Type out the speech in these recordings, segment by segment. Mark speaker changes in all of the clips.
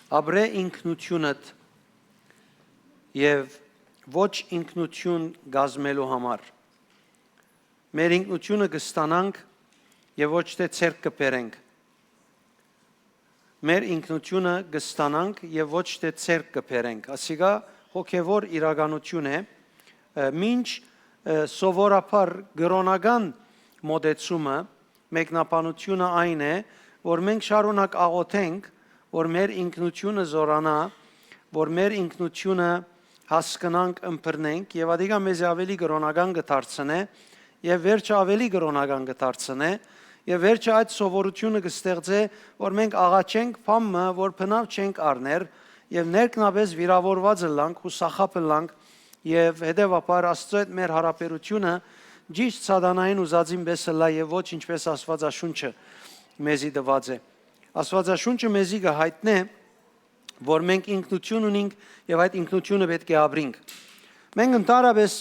Speaker 1: Ապրե ինքնությունդ եւ ոչ ինքնություն գազմելու համար։ Մեր ինքնությունը կստանանք եւ ոչ թե ցերկ կբերենք։ Մեր ինքնությունը կստանանք եւ ոչ թե ցերկ կբերենք։ Ասիկա հոգեվոր իրականություն է, մինչ սովորաբար գրոնական մոդեցումը մեկնաբանությունը այն է, որ մենք շարունակ աղոթենք, որ մեր ինքնությունը զորանա, որ մեր ինքնությունը հասկանանք, ըմբռնենք եւ ադիգա մեզ ավելի գրոնական կդարձնե եւ վերջը ավելի գրոնական կդարձնե եւ վերջը այդ սովորությունը կստեղծե, որ մենք աղաչենք փամը, որ բնավ չենք առներ եւ ներքնաբես վիրավորված լանք ու սախապ լանք եւ հետեւաբար Աստծո հետ մեր հարաբերությունը ճիշտ սատանային ուզածին պես լա եւ ոչ ինչպես Աստվածաշունչը մեզի տված է։ Աստվածաշունչը մեզի կհայտնե, որ մենք ինքնություն ունենք եւ այդ ինքնությունը պետք է ապրենք։ Մենք ընդհանրապես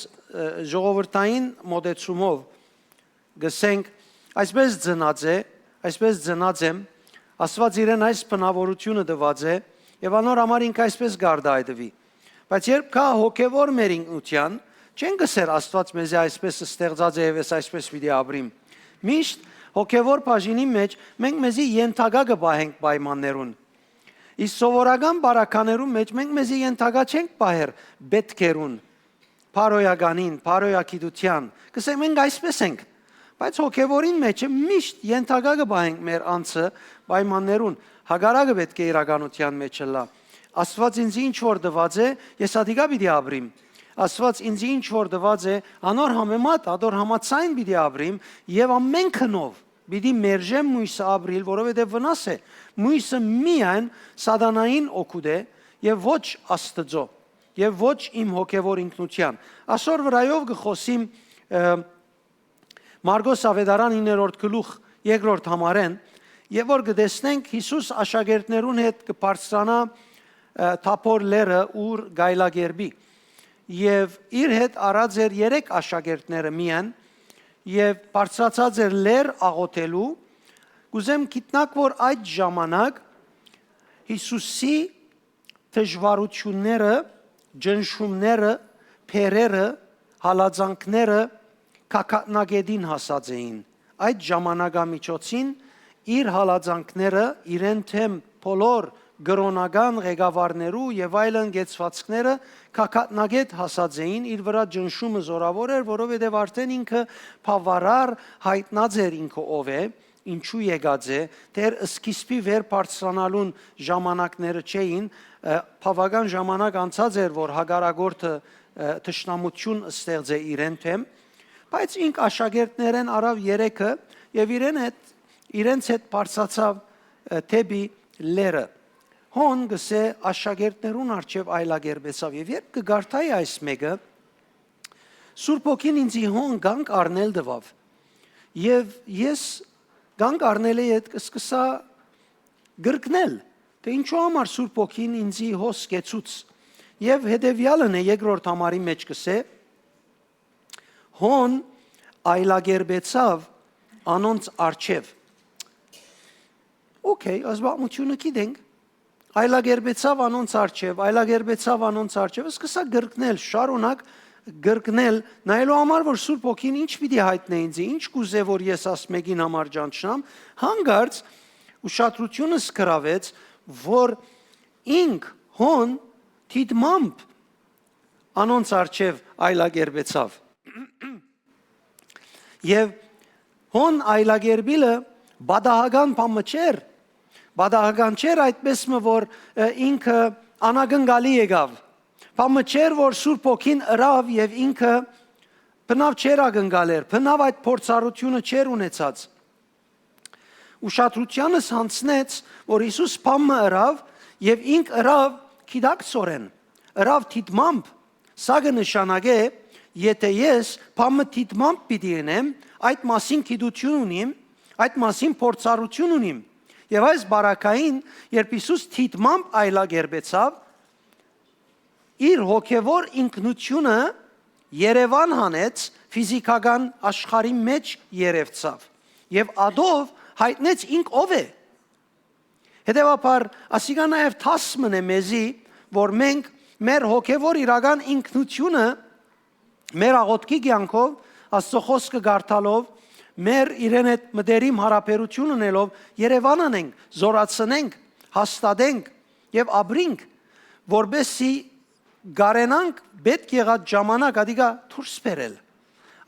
Speaker 1: ժողովրդային մոդեցումով գսենք այսպես ծնած եմ, Աստված իրեն այս բնավորությունը տված է եւ անոր համար ինքը այսպես գարդայդվի։ Բայց երբ կա հոգեվոր մեր ինքնության, չեն գսեր Աստված մեզ այսպես ստեղծած է եւ այսպես պիտի ապրիմ։ Միշտ հոգեվոր բաժինի մեջ մենք մեզի ենթակա կբահենք պայմաններուն։ Իսկ սովորական բարականերում մեջ մենք մեզի ենթակա չենք բահեր պետքերուն, փարոյականին, փարոյակիտության։ Կսենք մենք այսպես ենք, բայց հոգեվորին մեջը միշտ ենթակա կբահենք մեր անձը պայմաններուն։ Հագարակը պետք է իրականության մեջ լա։ Աստված ինձ ինչ որ տված է, ես ադիգա պիտի ապրիմ։ Աստված ինձ ինչ որ տված է, անոր համեմատ, ադոր համացայն պիտի ապրիմ եւ ամեն քնով պիտի մերժեմ մույսը ապրիլ, որովհետեւ վնաս է։ Մույսը միայն սատանային օգուտ է եւ ոչ Աստծո եւ ոչ իմ հոգեվոր ինքնության։ Այսօր վրայով կխոսիմ Մարգոս Ավետարան 9-րդ գլուխ 2-րդ համարեն, եւ որ կտեսնենք Հիսուս աշակերտներուն հետ կբարձրանա Թափոր լերը ուր գայլագերբի եւ իր հետ առած էր 3 աշակերտները միան եւ բարձրացած էր լեր աղոթելու կուզեմ գիտնակ որ այդ ժամանակ Հիսուսի դժվարությունները ջնշումները փերերը հալածանքները կակատնագետին հասած էին այդ ժամանակամիջոցին իր հալածանքները իրեն թեմ բոլոր գրոնական ղեկավարներու եւ այլն գեցվածքները կակատնագետ հասած էին իր վրա ջնշումը զորավոր էր որովհետեւ արդեն ինքը բավարար հայտնած էր ինքը ով է ինչու եկած է դեր սկիզբի վեր բարձրանալուն ժամանակները չէին բավական ժամանակ անցած էր որ հագարագորտը թշնամություն ստեղծե իրեն թեմ բայց ինք աշակերտներեն արավ 3-ը եւ իրենց հետ բարձացավ թեպի լերը հոն գսե աշակերտներուն արչև այլագերբեցավ եւ երբ կգարտայի այս մեկը Սուրբ ոգին ինձի հոն գանք առնել դվավ եւ ես գանք առնելը հետ կսկսա գրկնել թե ինչու համար Սուրբ ոգին ինձի հոս կեցուց եւ հետեւյալն է երկրորդ համարի մեջ կսե հոն այլագերբեցավ անոնց արչև Okay, ազբամությունը գիտենք այլագերբեցավ անոնց արչև, սկսա գրկնել, շարունակ գրկնել, նայելու համար, որ Սուրբ ոգին ինչ պիտի հայտնե ինձ, ինչ կուզե, որ ես ասմեկին համար ճանչնամ, հանգարց ուշադրությունս գրավեց, որ ինք հոն թիդմամբ անոնց արչև այլագերբեցավ։ Եվ հոն այլագերբիլը բադահական պամը չեր, բադահական չեր այդպես մը, որ ինքը անագնգալի եկավ, պամը չեր, որ Սուրբ ոգին ըրավ և ինքը բնավ չեր ագնգալ էր, բնավ այդ փորձառությունը չեր ունեցած։ Ուշադրությանս հանցնեց, որ Հիսուս պամը ըրավ և ինք ըրավ քիդակցորեն, ըրավ թիդմամբ, սա կնշանակե, եթե ես պամը թիդմամբ պիտի ենեմ, այդ մասին գիտություն ունիմ, այդ մասին փորձառություն ունիմ։ Եվ այս բարակային, երբ Հիսուս թիդմամբ այլագերբեցավ, իր հոգևոր ինքնությունը Երևան հանեց ֆիզիկական աշխարհի մեջ երևցավ։ Եվ ադով հայտնեց ինք ով է։ Հետևաբար, ասիկա նաև թասմն է մեզի, որ մենք մեր հոգևոր իրական ինքնությունը մեր աղոթքի կյանքով, Աստծո խոսքը գարթալով, մեր իրեն հետ մտերիմ հարաբերություն ունելով Երևան անենք, զորացնենք, հաստատենք եւ ապրենք, որբեսի գարենանք պետք եղած ժամանակ ադիգա դուրս բերել։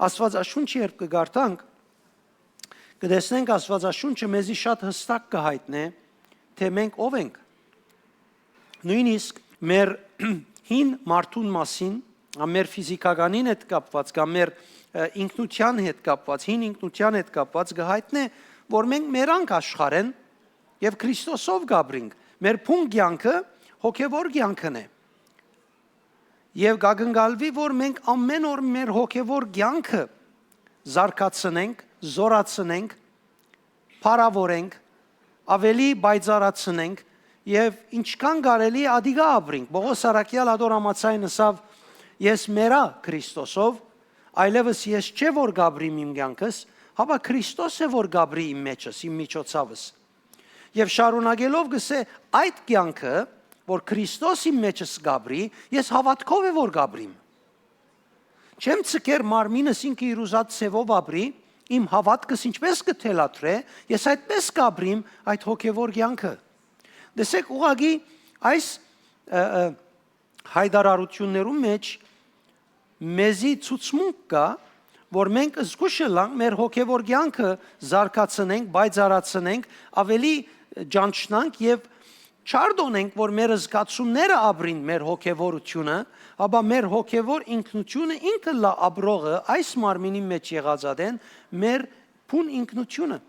Speaker 1: Աստվածաշունչը երբ կգարտանք, կտեսնենք Աստվածաշունչը մեզի շատ հստակ կհայտնի, թե մենք ով ենք։ Նույնիսկ մեր հին մարդուն մասին, մեր ֆիզիկականին հետ կապված, կամ մեր ինքնության հետ կապված, հին ինքնության հետ կապված կհայտնի, որ մենք մերանք աշխարհեն եւ Քրիստոսով գաբրինք։ Մեր փուն կյանքը հոգևոր կյանքն է։ Եվ գագնգալվի, որ մենք ամեն օր մեր հոգևոր կյանքը զարգացնենք, զորացնենք, փառավորենք, ավելի բայցարացնենք եւ ինչքան կարելի ադիգա ապրենք։ Պողոս Արաքյալ ադորամացային ասավ. ես մերա Քրիստոսով, այլևս ես չէ որ գաբրիմ իմ կյանքս, հապա Քրիստոս է որ գաբրի իմ մեջս, իմ միջոցավս։ Եվ շարունակելով գսե այդ կյանքը, որ Քրիստոս իմ մեջս գաբրի, ես հավատքով է որ գաբրիմ։ Չեմ ցկեր մարմինս ինքը իր ուզած ցևով ապրի, իմ հավատքս ինչպես կթելաթրե, ես այդպես կաբրիմ այդ հոգևոր կյանքը։ Դեսեք ուղղակի այս հայտարարություններում մեջ մեզի ցուցմունք կա, որ մենք զգուշ ենք մեր հոգևոր կյանքը զարգացնենք, բայցարացնենք, ավելի ճանչնանք եւ չարդոնենք, որ մեր զգացումները ապրին մեր հոգևորությունը, ապա մեր հոգևոր ինքնությունը ինքը լա ապրողը այս մարմինի մեջ եղածադեն մեր փուն ինքնությունը։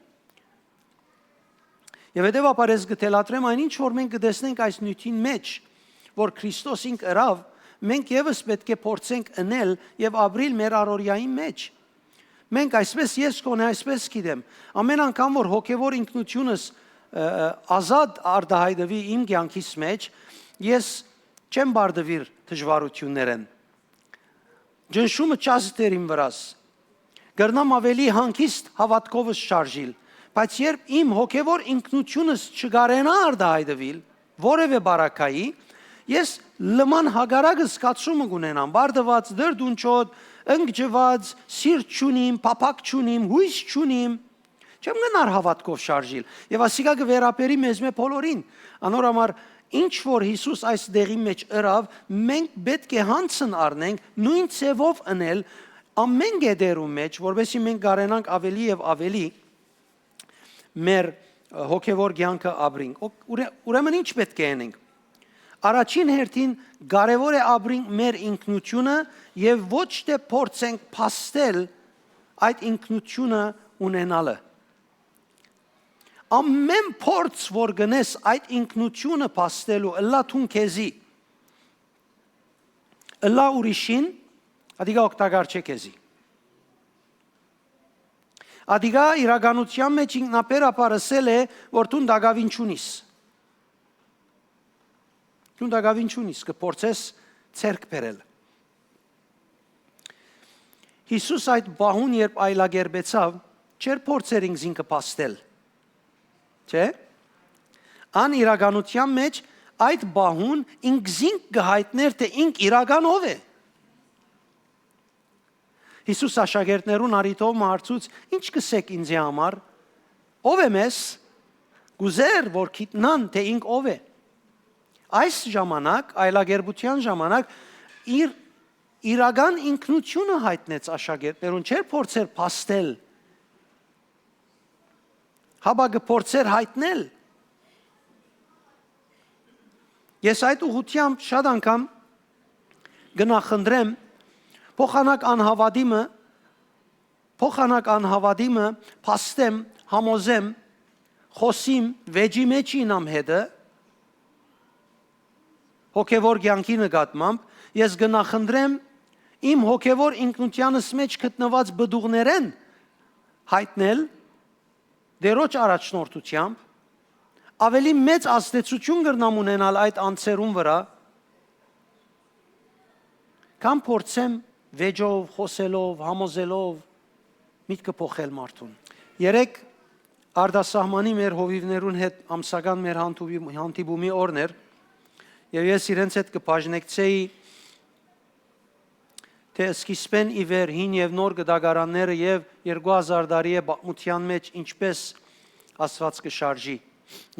Speaker 1: Եվ հետևաբար ես գտելատրեմ այնինչ որ մենք կտեսնենք այս նյութին մեջ, որ Քրիստոս ինք ըրավ, մենք եւս պետք է փորձենք ընել եւ ապրիլ մեր առօրյայի մեջ։ Մենք այսպես ես կոնե այսպես գիտեմ, ամեն անգամ որ հոգևոր ինքնությունս ազատ արդահայտվի իմ կյանքիս մեջ, ես չեմ բարդվիր դժվարություններեն։ Ջնշումը չազդեր իմ վրաս։ Գրնամ ավելի հանգիստ հավատքովս շարժիլ, բայց երբ իմ հոգևոր ինքնությունս չգարենա արդահայտվիլ որևէ բարակայի, ես լման հագարակ զգացումը կունենամ, բարդված, դրդունչոտ, ընկճված, սիրտ չունիմ, փափակ չունիմ, հույս չունիմ, չեմ գնար հավատքով շարժիլ։ Եվ ասիկա կվերապերի մեզ մե բոլորին։ Անոր համար ինչ որ Հիսուս այս դեղի մեջ ըրավ, մենք պետք է հանցն առնենք, նույն ցևով ընել ամեն գեդերում մեջ, որովհետեւ մենք կարենանք ավելի եւ ավելի մեր հոգևոր կյանքը ապրենք։ Ուրեմն ինչ պետք է անենք։ Առաջին հերթին կարևոր է ապրենք մեր ինքնությունը եւ ոչ թե փորձենք փաստել այդ ինքնությունը ունենալը։ Ամեն փորձ որ գնես այդ ինքնությունը փաստելու, ըլլա թուն քեզի, ըլլա ուրիշին, ադիգա օգտակար չէ քեզի։ Ադիգա իրականության մեջ ինքնաբերաբար ասել է, որ դու դագավին չունիս։ Դու դագավին չունիս, կփորձես ցերկ բերել։ Հիսուս այդ բահուն երբ այլագերբեցավ, չէր փորձեր ինքնին կփաստել։ Չէ՞։ Ան իրականության մեջ այդ բահուն ինքզին կհայտներ, թե ինք իրական ով է։ Հիսուս աշակերտներուն արիտով հարցուց, ինչ կսեք ինձի համար, ով եմ ես, գուզեր, որ գիտնան, թե ինք ով է։ Այս ժամանակ, այլագերբության ժամանակ, իր իրական ինքնությունը հայտնեց աշակերտներուն, չէր փորձեր փաստել, հապա կփորձեր հայտնել։ Ես այդ ուղղությամբ շատ անգամ գնախնդրեմ փոխանակ անհավատիմը փաստեմ, համոզեմ, խոսիմ վեճի մեջ ինամ հետը հոգևոր կյանքի նկատմամբ, ես գնախնդրեմ իմ հոգևոր ինքնությանս մեջ գտնված բդուղներեն հայտնել դերոջ առաջնորդությամբ, ավելի մեծ ազդեցություն կրնամ ունենալ այդ անձերուն վրա, կամ փորձեմ վեճով, խոսելով, համոզելով միտքը փոխել մարդուն։ Երեք արդասահմանի մեր հովիվներուն հետ ամսական մեր հանդիպումի օրներ եւ ես իրենց հետ կբաժնեկցեի թե սկիզբեն ի վեր հին եւ նոր գդագարանները եւ 2000 տարի է պատմության մեջ ինչպես Աստված կշարժի,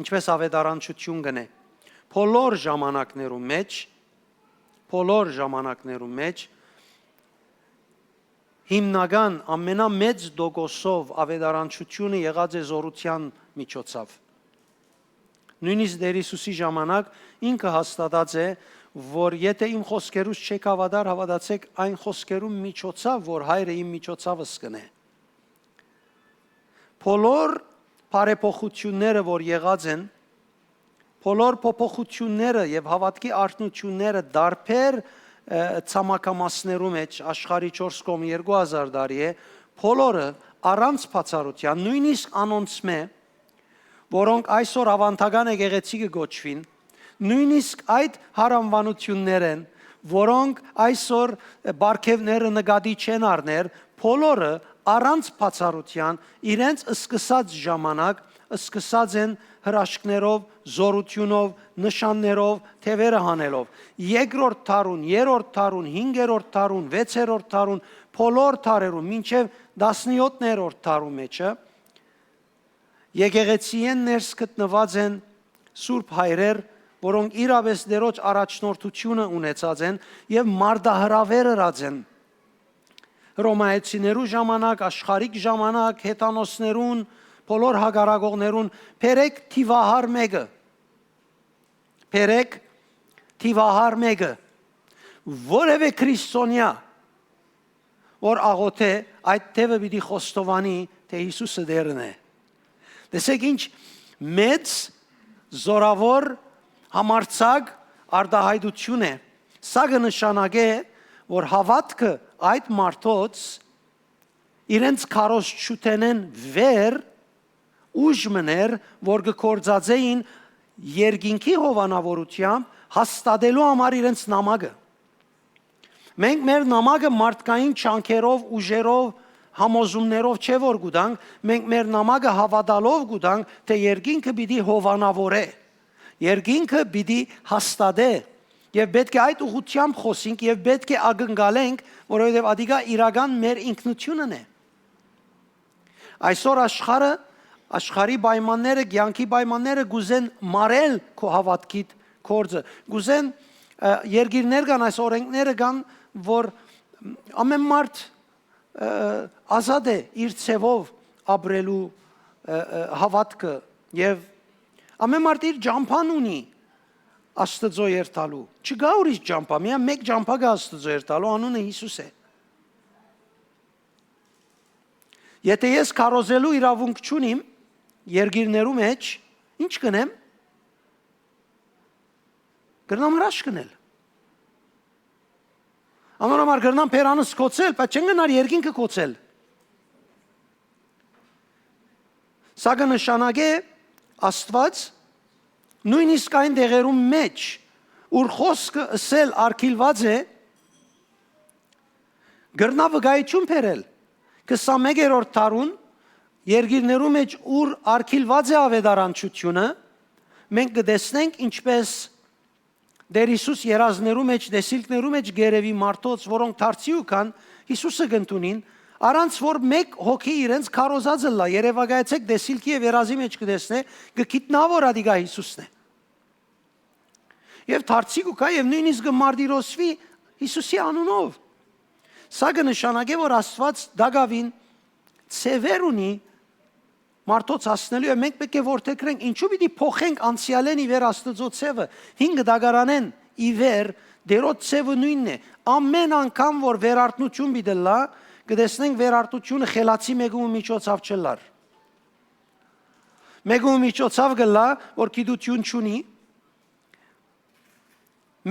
Speaker 1: ինչպես ավետարանչություն գնե։ Բոլոր ժամանակներում մեջ հիմնական ամենամեծ դոգոսով ավետարանչությունը եղած է զորության միջոցով։ Նույնիսկ Տեր Հիսուսի ժամանակ ինքը հաստատած է, որ եթե իմ խոսքերուց չեք հավատացեք այն խոսքերում միջոցով, որ Հայրը իմ միջոցով սկնե։ Բոլոր բարեփոխությունները, որ եղած են, բոլոր փոփոխությունները եւ հավատքի արտնությունները դարբեր ցամաքամասներում մեջ աշխարհի 4 կողմ 2000 տարի է, բոլորը առանց բացառության, նույնիսկ անոնցմե, որոնք այսօր ավանդական եկեղեցի կգոչվին, նույնիսկ այդ հարանվանություններ են, որոնք այսօր բարգևները նկատի չեն առներ, բոլորը առանց բացառության իրենց սկսած ժամանակ սկսած են հրաշքներով, զորությունով, նշաններով, թևերը հանելով։ Երկրորդ դարուն, երրորդ դարուն, 5-րդ դարուն, 6-րդ դարուն, բոլոր դարերում, մինչև 17-րդ դարու մեջը եկեղեցիեն ներս գտնված են սուրբ հայրեր, որոնք իրավես դերոջ առաջնորդությունը ունեցած են եւ մարդահրավեր ըրած են։ Հռոմայացիներու ժամանակ, աշխարհիկ ժամանակ, հետանոսներուն, բոլոր հագարագողներուն փերեք թիվահար մեկը, որևէ քրիստոնյա, որ աղոթե այդ թևը պիտի խոստովանի, թե Հիսուսը դերն է։ Տեսեք ինչ մեծ զորավոր համարձակ արտահայտություն է։ Սա կնշանակե, որ հավատքը այդ մարդոց իրենց քարոզչութենեն վեր ուժ մներ, որ կկործածեին երկինքի հովանավորությամբ հաստատելու համար իրենց նամակը։ Մենք մեր նամակը մարդկային չանքերով, ուժերով, համոզումներով չէ որ գուտանք, մենք մեր նամակը հավատալով գուտանք, թե երկինքը պիտի հովանավորե, երկինքը պիտի հաստատե, եւ պետք է այդ ուղղությամբ խոսենք եւ պետք է ակնկալենք, որովհետեւ ադիգա իրական մեր ինքնությունն է։ Այսօր աշխարհի պայմանները, կյանքի պայմանները գուզեն մարել քո հավատքի գործը, գուզեն երկիրներ կան, այս օրենքները կան, որ ամեն մարդ ազատ է իր ցևով ապրելու հավատքը եւ ամեն մարդ իր ջամփան ունի Աստծո երթալու։ Չկա ուրիշ ջամփա, միայն մեկ ջամփա կա Աստծո երթալու, անունը Հիսուս է։ Եթե ես քարոզելու իրավունք չունիմ երկիրներու մեջ, ինչ կնեմ։ Գրնամ հրաշք կնել։ Անորոմար գրնամ փերանս կոծել, բայց չեն գնար երկինքը կոծել։ Սա կնշանակե Աստված նույնիսկ այն դեղերում մեջ, ուր խոսքը ասել արգիլված է, գրնա վկայություն բերել 21-րդ դարուն երկիրներու մեջ ուր արգիլված է ավետարանչությունը, մենք կտեսնենք ինչպես Տեր Հիսուս երազներու մեջ, դեսիլքներու մեջ գերեւի մարդոց, որոնք դարձիու կան, Հիսուսը կընդունին, առանց որ մեկ հոգի իրենց քարոզած լա, երևակայեցեք դեսիլքի եւ երազի մեջ կտեսնե, կգիտնա որ ադիգա Հիսուսն է։ Եվ դարձիու կա եւ նույնիսկ մարտիրոսվի Հիսուսի անունով։ Սա կնշանակե, որ Աստված դագավին ցևեր ունի մարդոց հասնելու եւ մենք պետք է որթեքրենք ինչու պիտի փոխենք անցյալեն ի վեր Աստծո ցևը 5 դագարանեն ի վեր դերոց ցևը նույնն է ամեն անգամ որ վերարտություն պիտի լա կտեսնենք վերարտությունը խելացի մեկու միջոցով չլար մեկու միջոցով գլա որ գիտություն չունի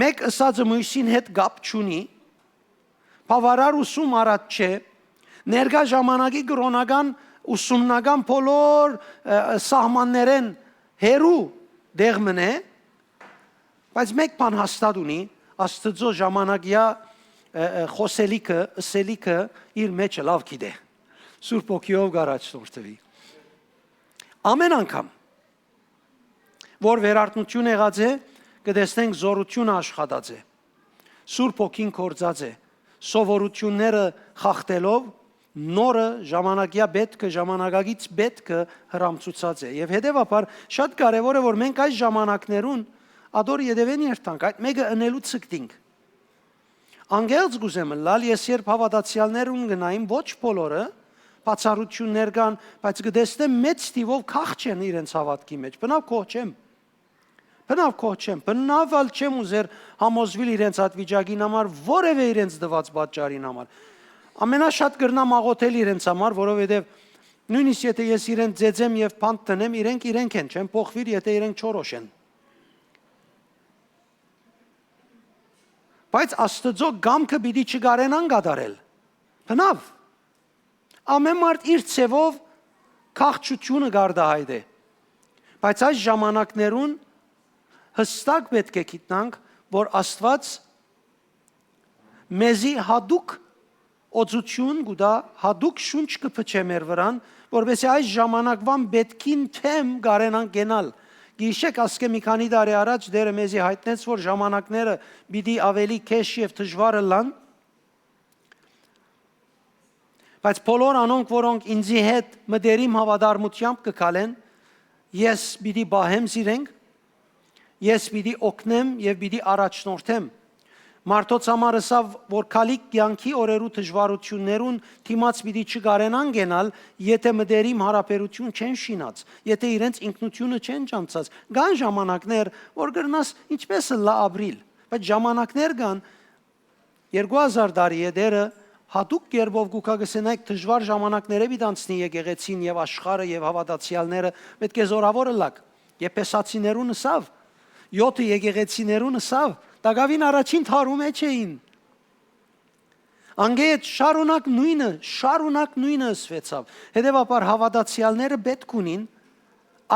Speaker 1: մեկ ըսածը Մույսին հետ գապ չունի բավարար ուսում արած չէ ներկա ժամանակի կրոնական ուսումնական բոլոր սահմաններեն հերու դեղմն է, բայց մեկ բան հաստատ ունի, Աստծո ժամանակյա խոսելիքը, ըսելիքը իր մեջը լավ գիտե, Սուրբ Օքիով գարաչնորդվի։ Ամեն անգամ, որ վերարտնություն եղած է, կտեսնենք զորությունը աշխատած է, Սուրբ Հոգին գործած է, սովորությունները խախտելով, նորը ժամանակյա պետքը, ժամանակագից պետքը հրամցուցած է։ Եվ հետևաբար շատ կարևոր է, որ մենք այս ժամանակներուն ադոր յետևեն երթանք, այդ մեկը ընելու ցկտինք։ Անգելց գուզեմ լալ, ես երբ հավատացյալներուն գնային, ոչ բոլորը բացառություններ կան, բայց կտեսնեմ մեծ թիվով քախ չեն իրենց հավատքի մեջ, բնավ բնավ չեմ ուզեր համոզվել իրենց այդ վիճակին համար, որևէ իրենց դված պատճառին համար։ Ամենաշատ կրնամ աղոթել իրենց համար, որովհետև նույնիսկ եթե ես իրենց ձեձեմ եւ փանդ տնեմ, իրենք են, չեն փոխվիր, եթե իրենք չորոշեն։ Բայց Աստծո գամքը պիտի չգարենան կատարել։ Բնավ։ Ամեն մարդ իր ցևով քաղցությունը գարդահայտ է։ Բայց այս ժամանակներուն հստակ պետք է գիտնանք, որ Աստված մեզի հadouk օծություն գուտա, հadouk շունչ կփչե մեր վրան, որովհետեւ այս ժամանակվան պետքին թեմ գարենան գենալ։ Գիշեք ասկե մի քանի տարի առաջ դերը մեզի հայտնեց, որ ժամանակները պիտի ավելի քեշ եւ դժվարը լան։ Բայց բոլոր անոնք, որոնք ինձի հետ մտերիմ հավատարմությամբ կգալեն, ես պիտի բահեմ զիրենք, ես պիտի օգնեմ եւ պիտի առաջնորդեմ։ Մարդոց համար ասավ, որ քալիկ կյանքի օրերու դժվարություններուն թիմած պիտի չգարենան գենալ, եթե մտերիմ հարաբերություն չեն շինած, եթե իրենց ինքնությունը չեն ճանցած։ Կան ժամանակներ, որ գրնաս ինչպես լա ապրիլ, բայց ժամանակներ կան 2000 տարի է դերը հատուկ կերպով գուկա գսենայք դժվար ժամանակները պիտի անցնի եկեղեցին եւ աշխարհը եւ հավատացյալները, պետք է զորավոր լակ։ Եփեսացիներուն ասավ, 7 եկեղեցիներուն ասավ, Տագավին առաջին թարում է չէին։ Անգետ շարունակ նույնը ասվեցավ։ Հետևաբար հավատացյալները պետք ունին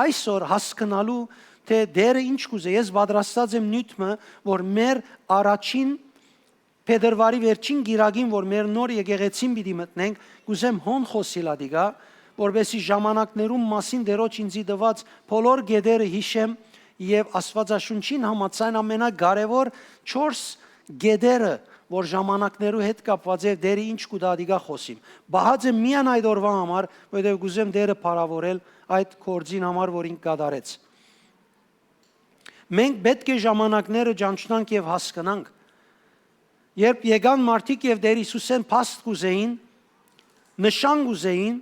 Speaker 1: այսօր հասկանալու, թե դերը ինչ կուզե։ Ես պատրաստած եմ նյութը, որ մեր առաջին փետրվարի վերջին գիրագին, որ մեր նոր եկեղեցին պիտի մտնենք, կուզեմ հոն խոսիլ ադիգա, որովհետեւ ժամանակներում մասին դերոջ ինձի տված բոլոր գեդերը հիշեմ եւ Աստվածաշունչին համաձայն ամենակարևոր 4 գեդերը, որ ժամանակներու հետ կապված է, դերը ինչ կուտադիգա խոսիմ։ Բահած եմ միան այդ օրվա համար, որովհետեւ կուզեմ դերը փառավորել այդ կորձին համար, որ ինք կատարեց։ Մենք պետք է ժամանակները ճանչնանք եւ հասկանանք։ Երբ եկան մարդիկ եւ Տեր Հիսուսեն փաստ կուզեին, նշան կուզեին,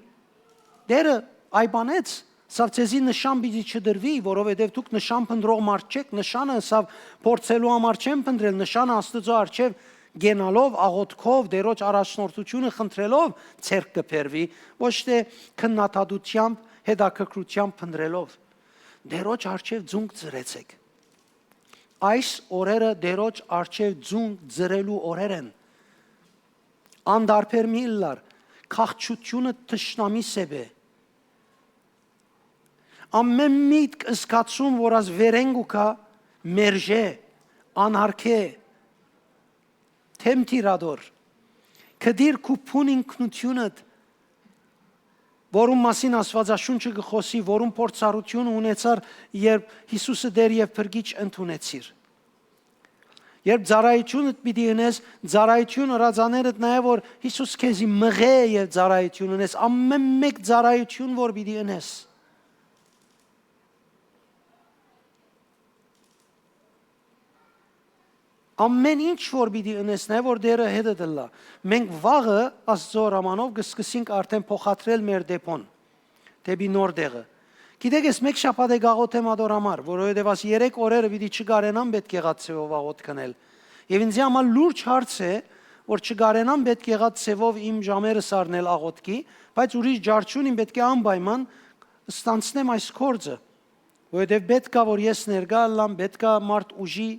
Speaker 1: դերը այբանեց, սավ ցեզի նշան պիտի չդրվի, որովհետեւ դուք նշան փնտրող մարդ չեք, նշանը սավ փորձելու համար չեն փնտրել, նշանը Աստծո առջև գենալով, աղոթքով, Տերոջ առաջնորդությունը խնդրելով ցերկ կփերվի, ոչ թե քննադատությամբ, հետաքրքրությամբ փնտրելով։ Տերոջ առջև ձունկ ծրեցեք։ Այս օրերը Տերոջ առջև ձունկ ծրելու օրեր են։ Անդարբեր մի լար, քաղցությունը թշնամի սեբե։ Ամեն միտք զգացում, որ ազ վերենգուկա մերժե, անարքե, թեմտիրադոր, կդիր կուպուն ինքնությունըդ, որում մասին Աստվածաշունչը գխոսի, որում փորձառություն ունեցար, երբ Հիսուսը Տեր եւ Փրկիչ ընդունեցիր։ Երբ ծառայությունդ պիտի ունես, ծառայություն ըրածաներդ նաեւ որ Հիսուս քեզի մղե եւ ծառայություն ունես, ամեն մեկ ծառայություն որ պիտի ունես։ Ամեն ինչ որ պիտի ունես, նաեւ որ Տերը հետը դլա։ Մենք վաղը Աստծո հրամանով կսկսենք արդեն փոխադրել մեր դեպոն դեպի նոր տեղը։ Գիտեք, ես մեկ շաբաթ է գաղոթեմ ադոր համար, որովհետև աս 3 օրերը պիտի չգարենան պետք եղած ցեվով աղոթ քնել։ Եվ ինձ համար լուրջ հարց է, որ չգարենան պետք եղած ցեվով իմ ժամերը սառնել աղոթքի, բայց ուրիշ ջարչուն իմ պետք է անպայման ստանցնեմ այս կորձը, որովհետև պետք է որ ես ներկա լամ, պետք է մարդ ուժի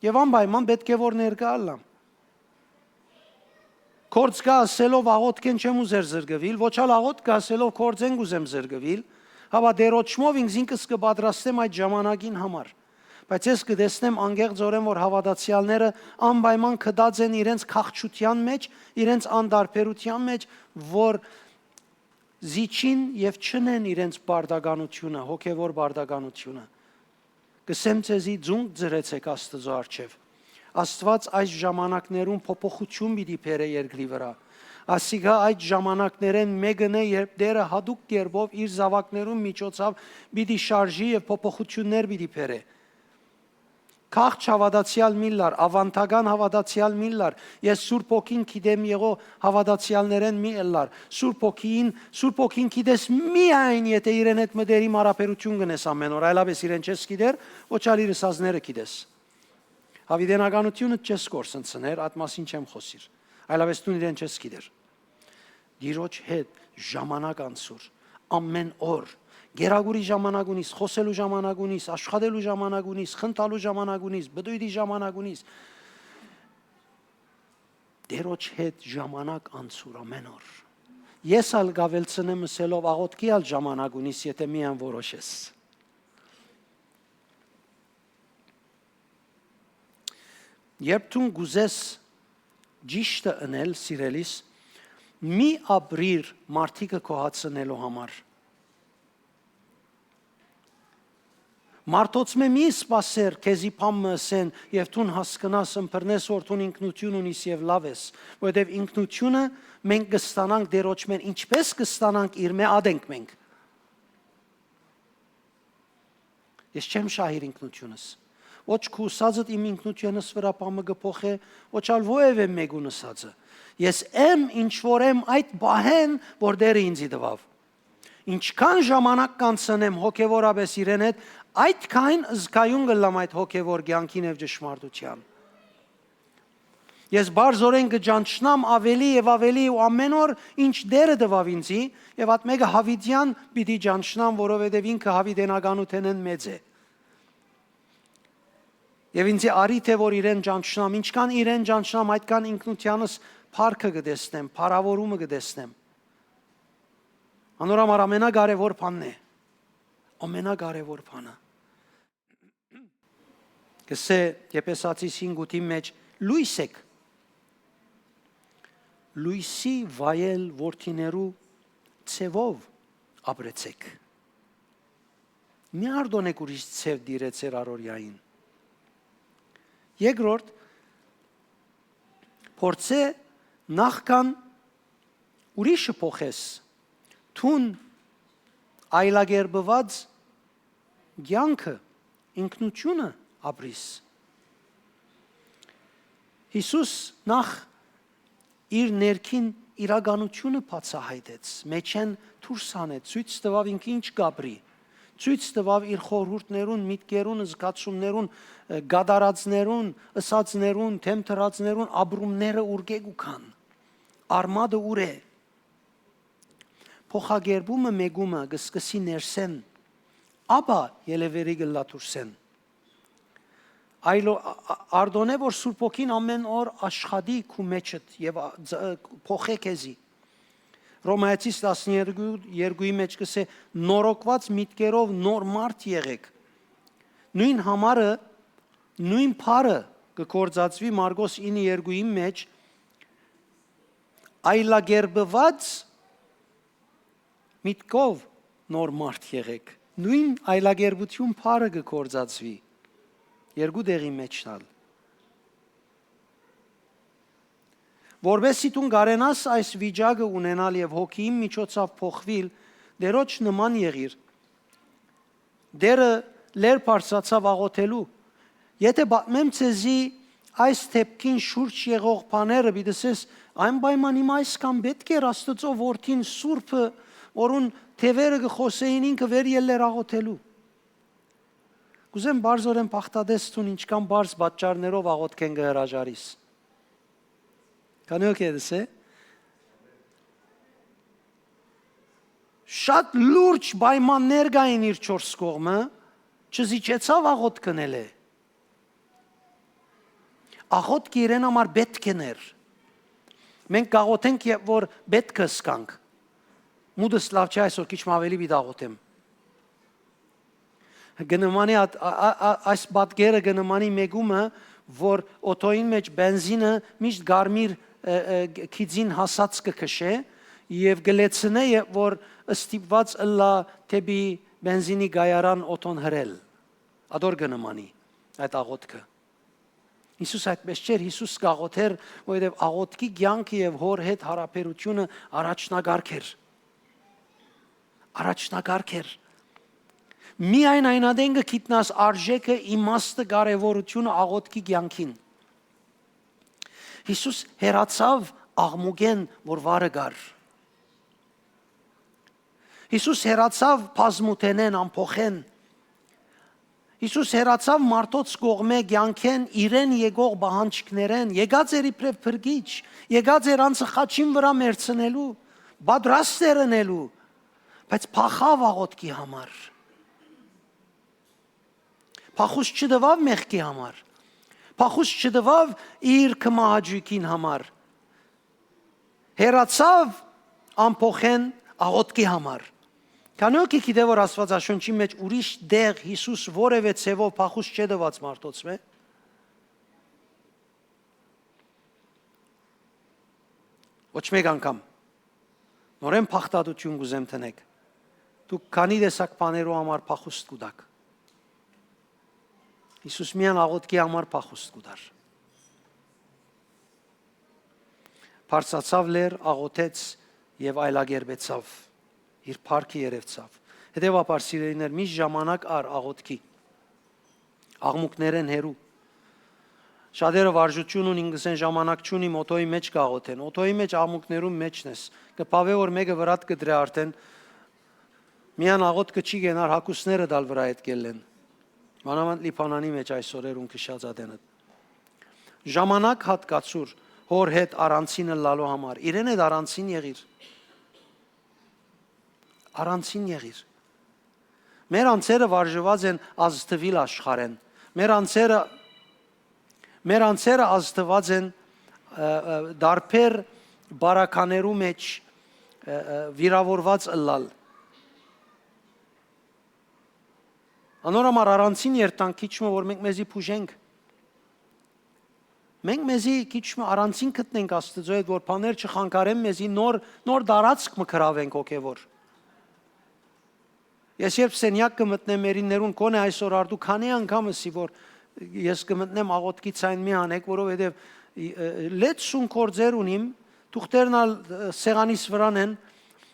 Speaker 1: եւ անպայման պետք է որ ներկա լամ։ Կորձ կա ասելով աղոթքեն չեմ ուզեր զրգվիլ, ոչ ալ աղոթք կա ասելով կորձեն գուզեմ զրգվիլ, հավա դերոճմով ինքս կպատրաստեմ այդ ժամանակին համար։ Բայց ես կտեսնեմ անգեղծորեն, որ հավատացյալները անպայման կդած են իրենց քաղցության մեջ, իրենց անդարբերության մեջ, որ զիջին եւ չնեն իրենց բարդականությունը, հոգեվոր բարդականությունը։ Գսեմ ցեզի ձունգ ծրեցեք Աստծո առջև։ Աստված այս ժամանակներում փոփոխություն պիտի բերե երկրի վրա։ Ասիգա այդ ժամանակներեն մեկն է, երբ Տերը հadoop կերպով իր զավակներուն միջոցով պիտի շարժի եւ փոփոխություններ պիտի բերե։ Քաղց հավատացյալ միլլար, ավանդական հավատացյալ միլլար, ես Սուրբ Օքին գիտեմ եղո հավատացյալներեն միլլար, Սուրբ Օքին գիտես միայն եթե իրեն հետ մտերիմ հարաբերություն գնես ամեն օր, այլապես իրեն չես գիտեր, ոչալ իր սազները գիտես։ Հավիտենականությունը չես կորսնցներ, այդ մասին չեմ խոսիր, այլապես դու իրեն չես գիտեր։ Դիրոջ հետ ժամանակ անցուր, ամեն օր Գերագուրի ժամանակ ունիս, խոսելու ժամանակ ունիս, աշխատելու ժամանակ ունիս, խնդալու ժամանակ ունիս, բդույթի ժամանակ ունիս։ Դերոջ հետ ժամանակ անցուր ամեն օր։ Ես ալ գավելցնեմ ասելով աղոտքի ալ ժամանակ ունիս, եթե միան որոշես։ Երբ դու գուզես ճիշտը անել, սիրելիս, մի ապրիր մարդիկը կոհացնելու համար։ Մարդոց մի սպասեր, քեզի փամը ասեն, եւ դու հասկանաս ըմբռնես, որ դու ինքնություն ունիս եւ լավ ես, որովհետեւ ինքնությունը մենք կստանանք դերոջ մեր, ինչպես կստանանք իր մե ադենք մենք։ Ես չեմ շահիր ինքնությունս։ Ոչ քուսածդ իմ ինքնությունս վրա փամը գփոխե, ոչ ալ ովևէ մեգուն ասածը։ Ես եմ ինչ որ եմ այդ բահեն, որ դերը ինձի տվավ։ Ինչքան ժամանակ կանցնեմ հոգևորապես իրեն հետ, այդքան զգայուն գլամ այդ հոգևոր կյանքին եւ ճշմարտության։ Ես բարձորեն կճանչնամ ավելի եւ ավելի ու ամեն օր ինչ դերը տվավ ինձի եւ այդ մեկը հավիտյան պիտի ճանչնամ, որովհետեւ ինքը հավիտենականութենն մեծ է։ Եվ ինձ արիթ է որ իրեն ճանչնամ, ինչքան իրեն ճանչնամ, այդքան ինքնությանս փառքը կտեսնեմ, փառավորումը կտեսնեմ։ Անորամար ամենակարևոր բանն է։ Ամենակարևոր բանը։ Գսե Եփեսացիս 5:8-ի մեջ լույս եք։ Լույսի վայել որդիներու ցևով ապրեցեք։ Մի արդոնեք ուրիշ ցև դիրեցեր առօրյային։ Երկրորդ փորձե նախքան ուրիշը փոխես Թուն այլագերբված կյանքը ինքնությունը ապրիս։ Հիսուս նախ իր ներքին իրականությունը բացահայտեց, մեջեն դուրս հանեց, ցույց տվավ ինքը ինչ կապրի, ցույց տվավ իր խորհուրդներուն, միտքերուն, զգացումներուն, գադարածներուն, ըսածներուն, թեմթրածներուն, ապրումները ուրգեկ ու քան։ Արմադը ուր է։ Փոխագերբումը մեգումը գսկսի ներսեն, ապա ելևերի գլատուրսեն։ Այլո արդոնե որ Սուրբ Օքին ամեն օր աշխատի քու մեջդ եւ փոխե քեզի։ Ռոմայացիս 12:2-ի մեջ կսե նորոգված միտքերով նոր մարդ եղեք։ Նույն համարը, նույն փարը կկործածվի Մարգոս 9:2-ի մեջ այլագերբված միտքով նոր մարդ եղեք։ Նույն այլագերբություն փարը կկործածվի։ Երկու դեղի մեջ տալ։ Որբեսի դու կարենաս այս վիճակը ունենալ եւ հոգիի միջոցով փոխվել, դերոջ նման եղիր։ Դերը լեր բարձրացավ աղոթելու։ Եթե պատմեմ ցեզի այս թեփքին շուրջ եղող բաները, բիդսես այն պայման իմ այս կամ պետք է Աստծո որդին Սուրբը, որուն թևերը կխոսեին ինքը վեր ելներ աղոթելու։ Կուզեմ բարձորեն բախտադես տուն ինչքան բարձ պատճառներով աղոթքեն գհրաժարիս։ Կանոք է դեսե։ Շատ լուրջ պայմաններ կային իր չորս կողմը, չզիջեցավ աղոթքնել է։ Աղոթքը իրեն համար պետք է ներ։ Մենք կաղոթենք, որ պետք է սկանք։ Մուդս լավ չէ այսօր քիչ ավելի պիտի աղոթեմ։ Գնմանի այս բատկերը գնմանի մեգումը, որ օտոյին մեջ բենզինը միշտ գարմիր քիձին հասած կքշե եւ գլեցնե որ ստիպված ըլլա թեպի բենզինի գայարան օտոն հրել ադոր գնմանի այդ աղոթքը Հիսուս այդպես չէր Հիսուս գաղոթեր որովհետեւ աղոթքի կյանքը եւ հոր հետ հարաբերությունը առաջնագարք էր Միայն այնադենգը գիտնաս արժեքը իմաստը կարևորությունը աղոթքի կյանքին Հիսուս հերացավ աղմուկեն որ վարը գար Հիսուս հերացավ բազմութենեն ամփոխեն Հիսուս հերացավ մարդոց կողմե կյանքեն իրեն եկող բանջկներեն եկած էր իբրև փրկիչ եկած էր անցը խաչին վրա մերցնելու պատրաստ էր ընելու բայց փախավ աղոթքի համար Փախուս չդվավ մեղքի համար Փախուս չդվավ իր կմահաճույքին համար Հերացավ ամփոխեն աղոթքի համար Կանոքի գիտե որ Աստվածաշունչի մեջ ուրիշ դեղ Հիսուս որևէ ցևով փախուս չդված մարդոց մե Ոչ մեկ անգամ նորեն փախտատություն գուզեմ տնեք Դուք քանի տեսակ բաներու համար փախուստ կուտակ Հիսուս միան աղոթքի համար փախուստ կուտար Բարձացավ լեր աղոթեց եւ այլագերբեցավ իր փառքի երևցավ հետեւաբար սիրելիներ մի ժամանակ առ աղոթքի աղմուկներեն հերու շատերը վարժություն ունին գսեն ժամանակ չունի օտոյի մեջ կաղոթեն օտոյի մեջ աղմուկներում մեջն ես կփավե որ մեկը վրատ կդրե արդեն միան աղոթքը չի գնար հակուսները դալ վրա հետ կելեն մանավանդ լիփանանի մեջ այսօրերուն քշած ադենը ժամանակ հատկացուր հոր հետ առանցինը լալու համար իրեն հետ առանցին եղիր Մեր անձերը վարժված են ազդվել աշխարհեն Մեր անձերը ազդված են դարբեր բարականերու մեջ վիրավորված ըլլալ Անորամար առանցին երտանք քիչմը որ մենք մեզի փուժենք Մենք մեզի քիչմը առանցին գտնենք Աստծո հետ որ բաներ չխանգարեն մեզի նոր դարածք մկրավենք հոգևոր Ես երբ սենյակ կմտնեմ մերիններուն կոնե այսօր արդու քանի անգամսի որ ես կմտնեմ աղոթքից այն մի անեք որովհետև լեցուն կորձեր ունիմ թուղթերն սեղանիս վրան են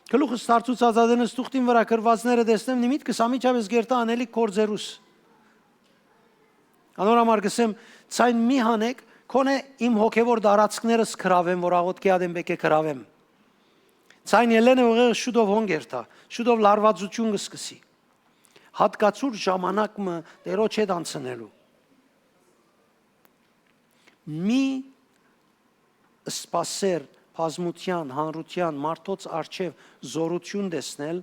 Speaker 1: Գլուխս դարձուցած ադենս թուղթին վրա գրվածները տեսնեմ նիմիտքս ամիջապես գերտա անելիք կորձերուս Անորամար գսեմ ցայն մի հանեք Քոնե իմ հոգևոր դարածքներս քրավեմ որ աղոթքի ադեմ բեկե քրավեմ Ցայն ելենը ուղեղը շուտով հոնգերտա շուտով լարվածություն կսկսի Հատկացուր ժամանակը դերոջ հետ անցնելու Մի սպասեր բազմության, հանրության, մարդոց արչև զորություն տեսնել,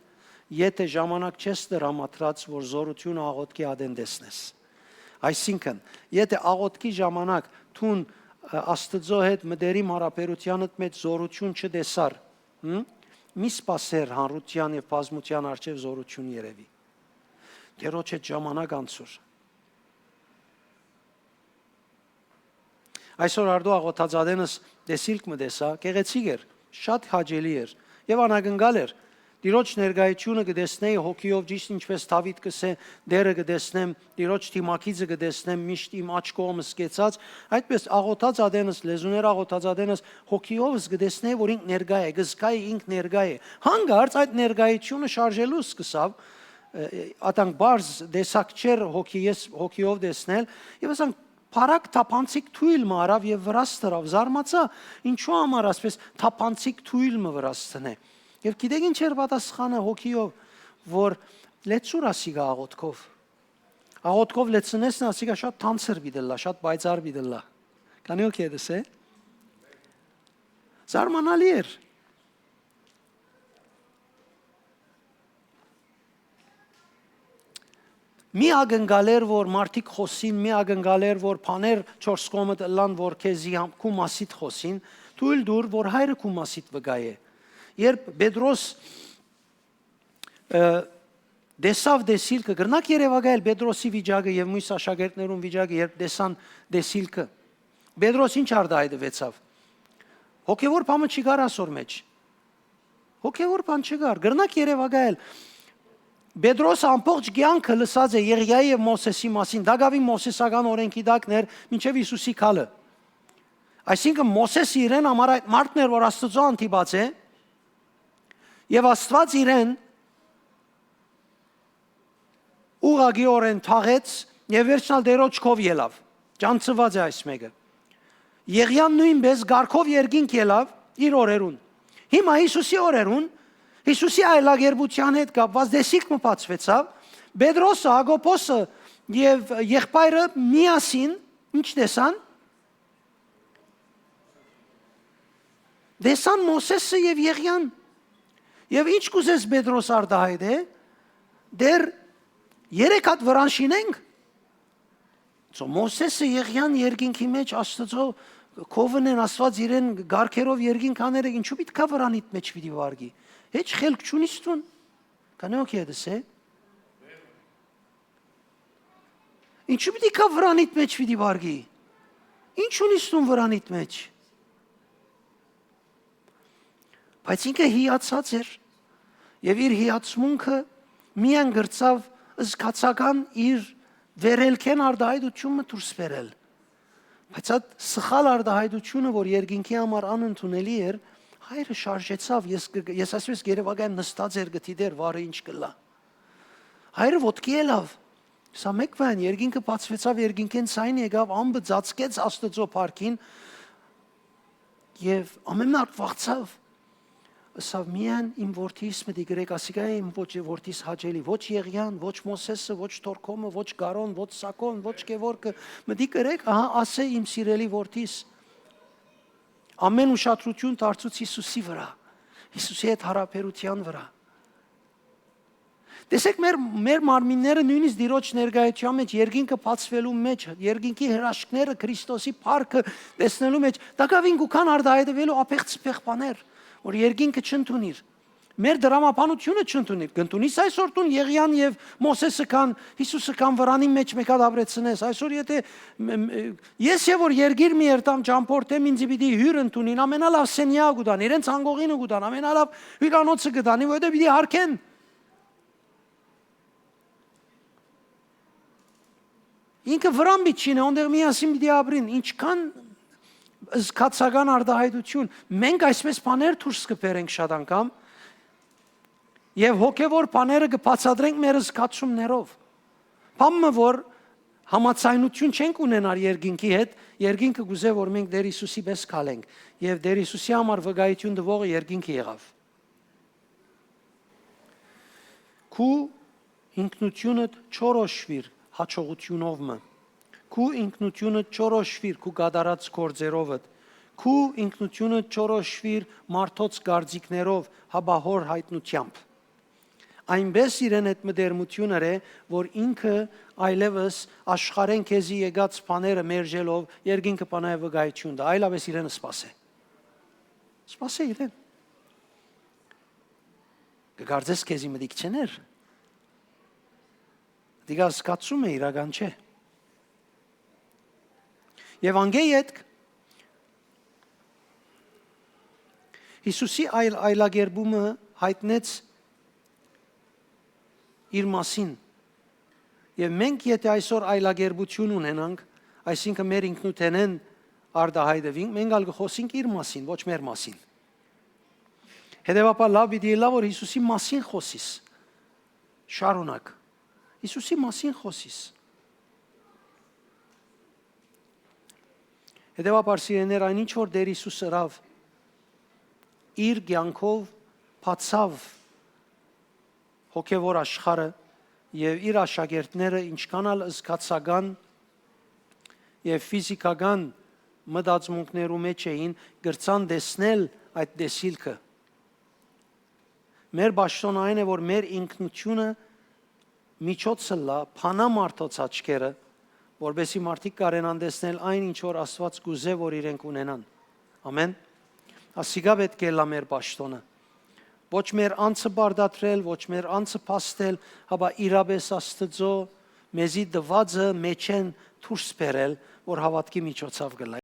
Speaker 1: եթե ժամանակ չես դրամատրած, որ զորությունը աղոթքի ադեն տեսնես։ Այսինքն, եթե աղոթքի ժամանակ թուն Աստծո հետ մտերիմ հարաբերությանդ մեջ զորություն չտեսար, մի սպասեր հանրության եւ բազմության արչև զորություն երևի։ Դերոջ հետ ժամանակ անցուր։ Այսօր արդու աղոթածադենս տեսիլք մտեսա, գեղեցիկ էր, շատ հաճելի էր եւ անագնգալ էր։ Տիրոջ ներկայությունը կտեսնեի հոգիով ճիշտ ինչպես Դավիթ կսե, դերը կտեսնեմ, Տիրոջ թիմակիցը կտեսնեմ, միշտ իմ աջ կողմս կեցած, այդպես աղոթածադենս, լեզուներ աղոթածադենս հոգիովս կտեսնեի, որ ինք ներկայ է, գզկայի ինք ներկայ է։ Հանգարց այդ ներկայությունը շարժելու սկսավ, ատանք բարձ դեսակ չեր հոգիով տեսնել, եւ ասանք Փարակ թափանցիկ թույլ մարավ եւ վրաս դրավ զարմացա ինչու համար ասես թափանցիկ թույլ մը վրաս տնե եւ գիտեք ինչ էր պատասխանը հոգիով որ լեցուր ասիգա աղոթքով լեցնեսն ասիգա շատ թանցր բիդելա շատ բայցար բիդելա կանի օքեյ դեսե զարմանալի էր Մի ագնգալեր որ մարդիկ խոսին, մի ագնգալեր որ բաներ 4 կողմը լան որ քեզի քու մասիտ խոսին, թույլ դուր որ հայրը քու մասիտ վգայ է։ Երբ Պետրոս դեսավ դեսիլքը, գրնակ Երևակայել Պետրոսի վիճակը եւ մյուս աշակերտներուն վիճակը երբ դեսան դեսիլքը, Պետրոս ինչ արդայդվեցավ։ Հոգևոր բամը չի գար ասոր մեջ։ Հոգևոր բան չկար։ Գրնակ երևակայել։ Պետրոսը ամբողջ կյանքը լսած է Եղիայի եւ Մովսեսի մասին, դակավի Մովսեսական օրենքի դակներ, մինչեւ Հիսուսի քալը։ Այսինքն Մովսեսը իրեն համար այդ մարդն էր, որ Աստծո անտիպած է, եւ Աստված իրեն ուղղագիորեն թաղեց եւ վերջնալ դերոջքով ելավ։ Ճանցված է այս մեկը։ Եղիան նույնպես գարքով երկինք ելավ իր օրերուն։ Հիմա Հիսուսի օրերուն Հիսուսի այլագերբության հետ կապված դեսիքը բացվեցավ, Պետրոսը, Հակոբոսը եւ եղբայրը միասին ինչ տեսան։ Տեսան Մովսեսը եւ Եղիան։ Եվ ինչ կուզես Պետրոս արտահայտ է, դեր 3 հատ վրան շինենք։ Ծո Մովսեսը Եղիան երկինքի մեջ Աստծո կովնեն Աստված իրեն գարքերով երկինք աները, ինչու պիտի կա վրանիդ մեջ պիտի վարգի։ Heç խելք չունիս տուն։ Կանեք եդս է։ Ինչու պիտի կա վրանիդ մեջ պիտի վարգի։ Ինչ ունիս տուն վրանիդ մեջ։ Բայց ինքը հիացած էր եւ իր հիացմունքը միայն գրծավ զգացական իր վերելքեն արտահայտությունը դուրս բերել։ Բայց այդ սխալ արտահայտությունը, որ երկինքի համար անընդունելի էր, հայրը շարժեցավ, ես ասես երևակայեմ նստած էր գտի դեր վարը ինչ կլա։ Հայրը ոտքի ելավ, սա մեկ բան, երկինքը բացվեցավ, երկինքեն ցայն եկավ, ամբը ծածկեց Աստծո փառքին եւ ամեն մարդ վախցավ։ Ասավ միան իմ որդիս մտի գրեք, ասիկա իմ ոչ որդիս հաճելի, ոչ Եղիան, ոչ Մովսեսը, ոչ Թորքոմը, ոչ Գարոն, ոչ Սակոն, ոչ Գևորգը, մտի գրեք, ահա ասե իմ սիրելի որդիս։ Ամեն ուշադրություն դարձուց Հիսուսի վրա, Հիսուսի հետ հարաբերության վրա։ Տեսեք մեր մարմինները նույնիսկ Տիրոջ ներկայության մեջ, երկինքը բացվելու մեջ, երկինքի հրաշքները, Քրիստոսի փառքը տեսնելու մեջ, դակավին գուքան արտահայտվելու ապեղծպեղ բաներ, որ երկինքը չընդունիր։ Մեր դրամապանությունը չընդունիր։ Կընդունիս այսօր տուն Եղիան եւ Մովսեսը կան, Հիսուսը կան վրանի մեջ մեկ հատ ապրեցնես։ Այսօր եթե ես եւ որ երգիր մի երտամ ճամփորդեմ, ինձ պիտի հյուր ընդունին, ամենալավ սենյակ ուտան, իրենց անգողինը ուտան, ամենալավ հյուրանոցը գտանի, որովհետեւ պիտի հարկեն։ Ինքը վրան բիչին է, ոնդեղ միասին պիտի ապրին, ինչքան զգացական արտահայտություն։ Մենք այսպես բաներ դուրս կբերենք շատ անգամ եւ հոգեվոր բաները կբացատրենք մեր զգացումներով։ Բամը որ համացայնություն չենք ունենալ երկինքի հետ, երկինքը գուզե որ մենք Տեր Հիսուսի պես քալենք եւ Տեր Հիսուսի համար վկայություն տվողը երկինքը եղավ։ Քու ինքնությունդ չորոշվիր հաջողությունով մը։ Քու ինքնությունը չորոշվիր քու գադարած գործերովդ։ Քու ինքնությունը չորոշվիր մարդոց գարձիկներով, հաբահոր հայտնությամբ։ Այնպես իրեն այդ մտերմությունները, որ ինքը այլևս աշխարհեն քեզի եկած բաները մերժելով երկինքը բանայ վկայություն դա, այլապես իրեն սպասե։ Սպասե իրեն։ Կգարձես քեզի մտիկ չներ։ Դիգա սկացում է իրական չէ։ Եվ անգեյետ Հիսուսի այլագերբումը հայտնեց իր մասին։ Եվ մենք եթե այսօր այլագերբություն ունենանք, այսինքն մեր ինքնութենեն արտահայտվենք, մենք ալ կխոսենք իր մասին, ոչ մեր մասին։ Հետևաբար լավ պիտի լավ որ Հիսուսի մասին խոսիս։ Շարունակ։ Հիսուսի մասին խոսիս։ Հետևաբար սիրեներ այն ինչ որ Տեր Հիսուսը ըրավ իր կյանքով բացավ հոգևոր աշխարհը եւ իր աշակերտները ինչքան ալ զգացական եւ ֆիզիկական մտածմունքներու մեջ էին գրցան տեսնել այդ տեսիլքը։ Մեր ճաշտոնը այն է որ մեր ինքնությունը միջոցը լա փանամարտոց աչքերը որբեսի մարդիկ կարենան տեսնել այն ինչ որ Աստված գուզե որ իրենք ունենան։ Ամեն։ Ասիգա պետք է լա մեր ճաշտոնը։ Ոչ մեր անձը բարդատրել, ոչ մեր անձը փաստել, հաբա իրապես Աստծո մեզի դվածը մեջեն դուրս բերել, որ հավատքի միջոցով գլա։